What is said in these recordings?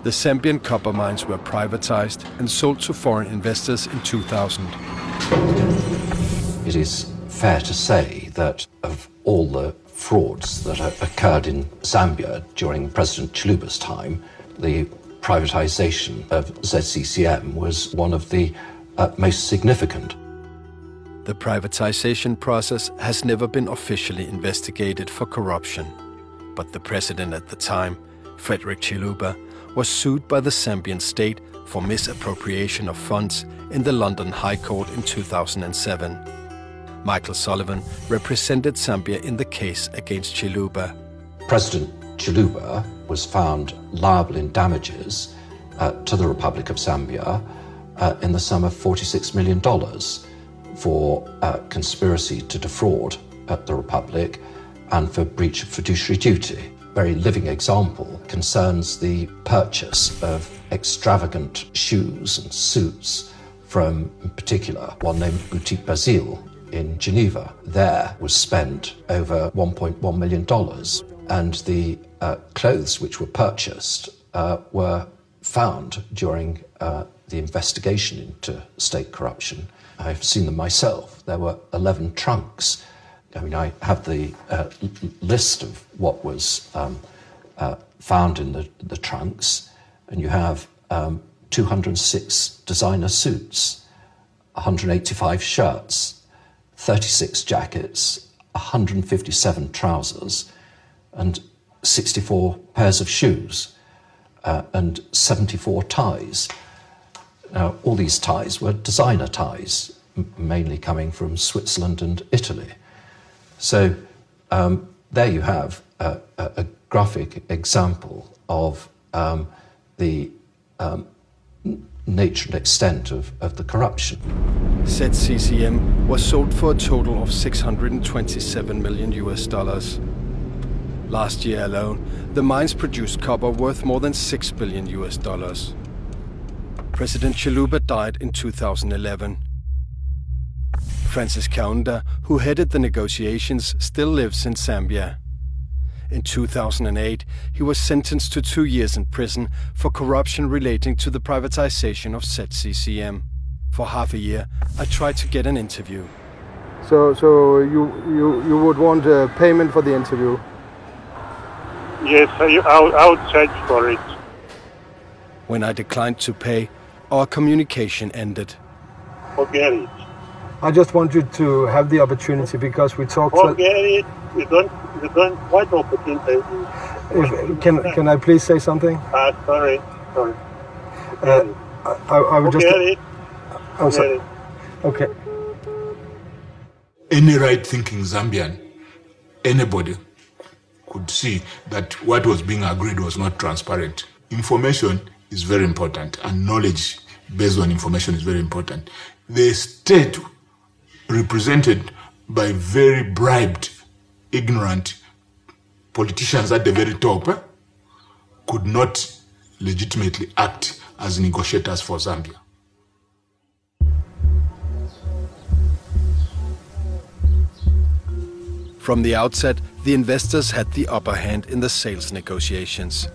The Zambian copper mines were privatized and sold to foreign investors in 2000. It is fair to say that of all the frauds that occurred in Zambia during President Chiluba's time, the privatization of ZCCM was one of the most significant. The privatization process has never been officially investigated for corruption, but the president at the time, Frederick Chiluba, was sued by the Zambian state for misappropriation of funds in the London High Court in 2007. Michael Sullivan represented Zambia in the case against Chiluba. President Chiluba was found liable in damages to the Republic of Zambia in the sum of $46 million for conspiracy to defraud the Republic and for breach of fiduciary duty. A very living example concerns the purchase of extravagant shoes and suits from, in particular, one named Boutique Basile in Geneva. There was spent over $1.1 million, and the clothes which were purchased were found during the investigation into state corruption. I've seen them myself. There were 11 trunks. I mean, I have the list of what was found in the trunks, and you have 206 designer suits, 185 shirts, 36 jackets, 157 trousers, and 64 pairs of shoes, and 74 ties. Now, all these ties were designer ties, mainly coming from Switzerland and Italy. So there you have a graphic example of the nature and extent of the corruption. ZCCM was sold for a total of $627 million. Last year alone, the mines produced copper worth more than $6 billion. President Chiluba died in 2011. Francis Kaunda, who headed the negotiations, still lives in Zambia. In 2008, he was sentenced to 2 years in prison for corruption relating to the privatization of ZCCM. For half a year, I tried to get an interview. So you would want a payment for the interview? Yes, I would charge for it. When I declined to pay, our communication ended. Forget it. I just want you to have the opportunity, because we talked. Forget it. You don't. What opportunity? Can I please say something? Sorry. I would just. Forget it. I'm sorry. Okay. Any right-thinking Zambian, anybody, could see that what was being agreed was not transparent. Information is very important, and knowledge based on information is very important. The state, represented by very bribed, ignorant politicians at the very top, could not legitimately act as negotiators for Zambia. From the outset, the investors had the upper hand in the sales negotiations.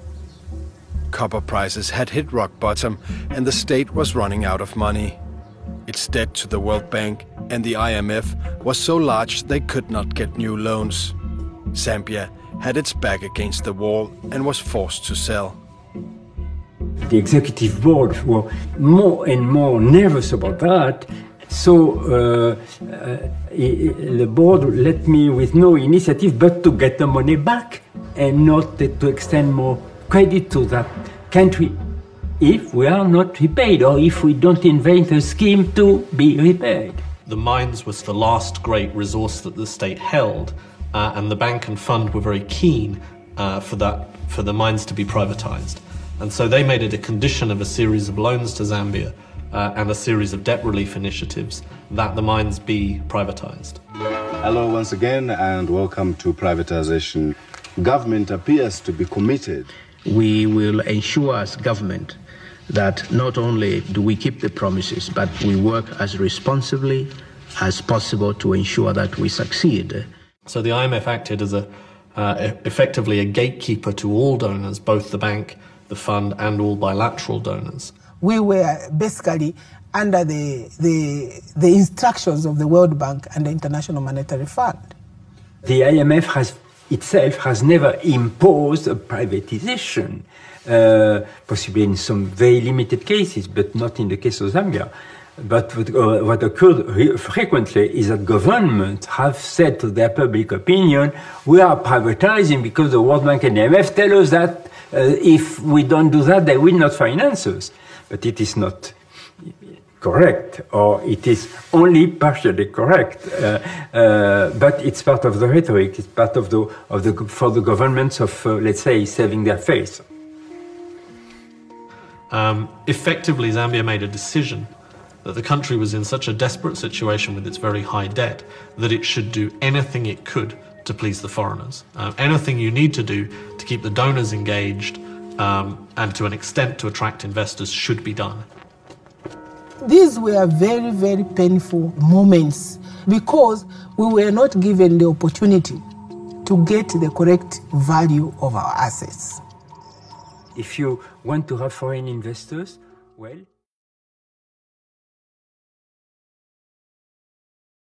Copper prices had hit rock bottom, and the state was running out of money. Its debt to the World Bank and the IMF was so large they could not get new loans. Zambia had its back against the wall and was forced to sell. The executive board were more and more nervous about that, so the board let me with no initiative but to get the money back and not to extend more credit to that country if we are not repaid, or if we don't invent a scheme to be repaid. The mines was the last great resource that the state held, and the bank and fund were very keen for the mines to be privatized. And so they made it a condition of a series of loans to Zambia and a series of debt relief initiatives that the mines be privatized. Hello once again, and welcome to Privatization. Government appears to be committed. We will ensure as government that not only do we keep the promises, but we work as responsibly as possible to ensure that we succeed. So the IMF acted as effectively a gatekeeper to all donors, both the bank the fund and all bilateral donors. We were basically under the instructions of the World Bank and the International Monetary Fund. The IMF itself has never imposed a privatization, possibly in some very limited cases, but not in the case of Zambia. But what occurred frequently is that governments have said to their public opinion, we are privatizing because the World Bank and the IMF tell us that if we don't do that, they will not finance us. But it is not correct, or it is only partially correct. But it's part of the rhetoric. It's part of for the governments of, let's say, saving their face. Effectively, Zambia made a decision that the country was in such a desperate situation with its very high debt that it should do anything it could to please the foreigners. Anything you need to do to keep the donors engaged and to an extent to attract investors should be done. These were very, very painful moments because we were not given the opportunity to get the correct value of our assets. If you want to have foreign investors, well,